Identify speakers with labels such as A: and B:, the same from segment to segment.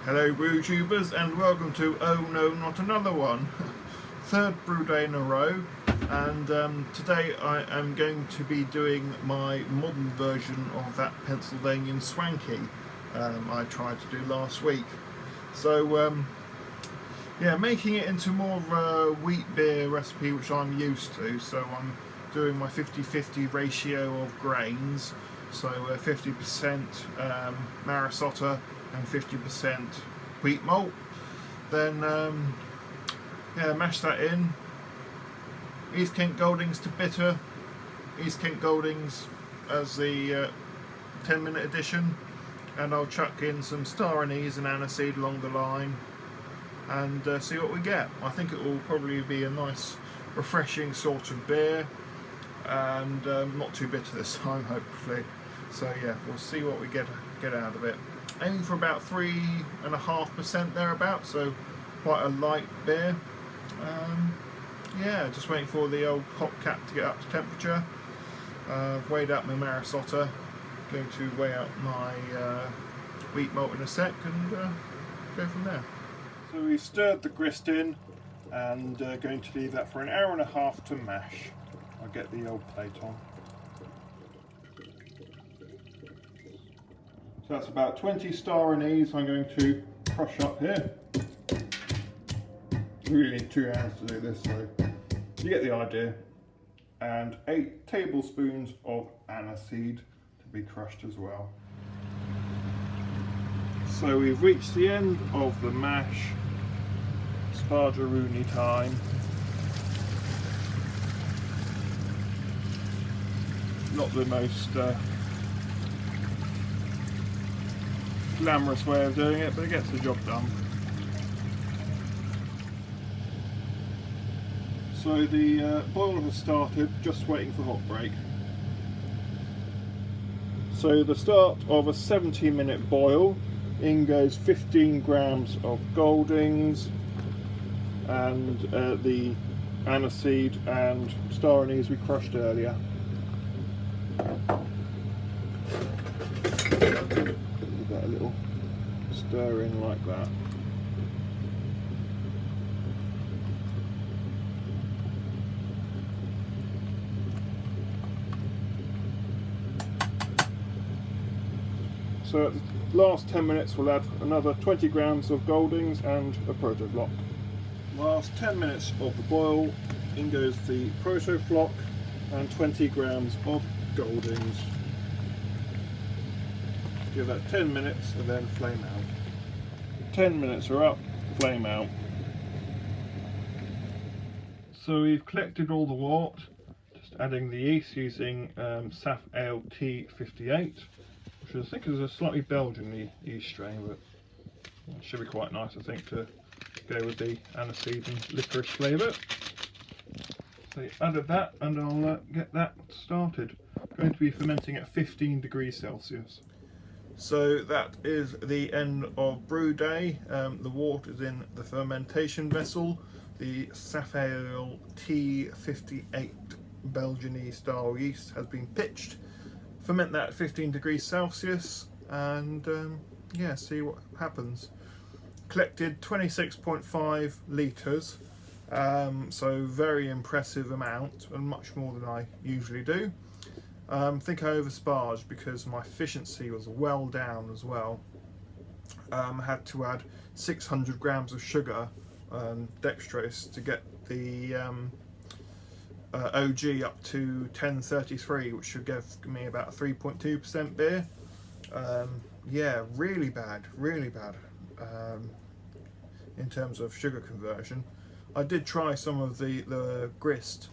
A: Hello BrewTubers and welcome to Oh No Not Another One. Third brew day in a row, and today I am going to be doing my modern version of that Pennsylvanian Swankey I tried to do last week. So yeah, making it into more of a wheat beer recipe which I'm used to. So I'm doing my 50-50 ratio of grains, so 50% Marisota and 50% wheat malt. Then yeah, mash that in. East Kent Goldings to bitter. East Kent Goldings as the 10-minute addition, and I'll chuck in some star anise and aniseed along the line and see what we get. I think it will probably be a nice refreshing sort of beer, and not too bitter this time hopefully. So yeah, we'll see what we get out of it. Aiming for about 3.5% thereabouts, so quite a light beer. Yeah, just waiting for the old hop cap to get up to temperature. Weighed out my Marisota, going to weigh out my wheat malt in a sec and go from there. So we stirred the grist in and going to leave that for an hour and a half to mash. I'll get the old plate on. So that's about 20 star anise I'm going to crush up here. You really need 2 hands to do this, so you get the idea. And 8 tablespoons of aniseed to be crushed as well. So we've reached the end of the mash. Spargeroony time. Not the most glamorous way of doing it, but it gets the job done. So the boil has started, just waiting for hot break. So the start of a 70-minute boil, in goes 15 grams of Goldings and the aniseed and star anise we crushed earlier. Give that a little stir in like that. So at the last 10 minutes we'll add another 20 grams of Goldings and a proto block. Last 10 minutes of the boil, in goes the proto flock and 20 grams of Goldings. Give that 10 minutes and then flame out. 10 minutes are up, flame out. So we've collected all the wort, just adding the yeast using Saf Ale T58, which I think is a slightly Belgian yeast strain, but it should be quite nice I think to go with the aniseed and licorice flavour. So added that and I'll get that started. Going to be fermenting at 15 degrees Celsius. So that is the end of brew day. The wort is in the fermentation vessel. The Saf Ale T58 Belgian style yeast has been pitched. Ferment that at 15 degrees Celsius and yeah, see what happens. Collected 26.5 litres, so very impressive amount and much more than I usually do. I think I oversparged because my efficiency was well down as well. I had to add 600 grams of sugar, dextrose, to get the OG up to 1033, which should give me about 3.2% beer. Yeah, really bad in terms of sugar conversion. I did try some of the grist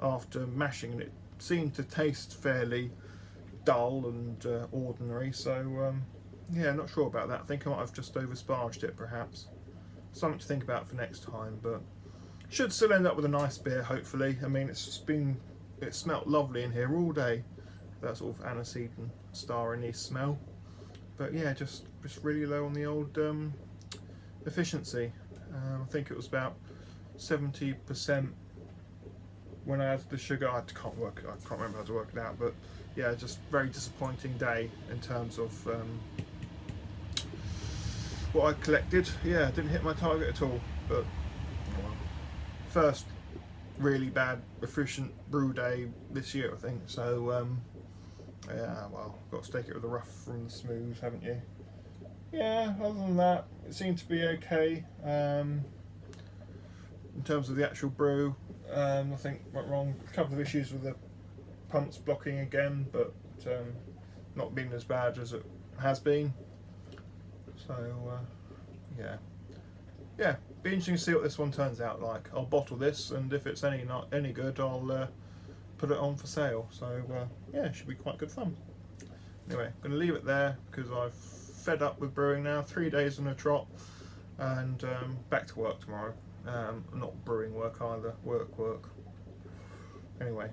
A: after mashing and it seemed to taste fairly dull and ordinary, so yeah, not sure about that. I think I might have just oversparged it perhaps. Something to think about for next time, but should still end up with a nice beer hopefully. I mean, it smelt lovely in here all day, that sort of aniseed and star anise smell, but yeah, just really low on the old efficiency. I think it was about 70% when I added the sugar. I can't remember how to work it out, but yeah, just very disappointing day in terms of what I collected. Yeah, didn't hit my target at all, but well, first really bad efficient brew day this year, I think. So yeah, well, got to take it with the rough from the smooth, haven't you? Yeah, other than that, it seemed to be okay. In terms of the actual brew, nothing went wrong. A couple of issues with the pumps blocking again, but not been as bad as it has been. So yeah, be interesting to see what this one turns out like. I'll bottle this, and if it's not any good, I'll put it on for sale. So yeah, it should be quite good fun. Anyway, I'm going to leave it there because I've fed up with brewing now. 3 days on a trot, and back to work tomorrow. Not brewing work either, work. Anyway,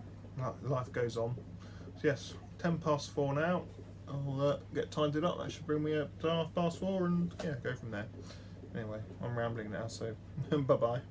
A: life goes on. So yes, 4:10 now. I'll get tidied up. That should bring me up to 4:30, and yeah, go from there. Anyway, I'm rambling now, so bye bye.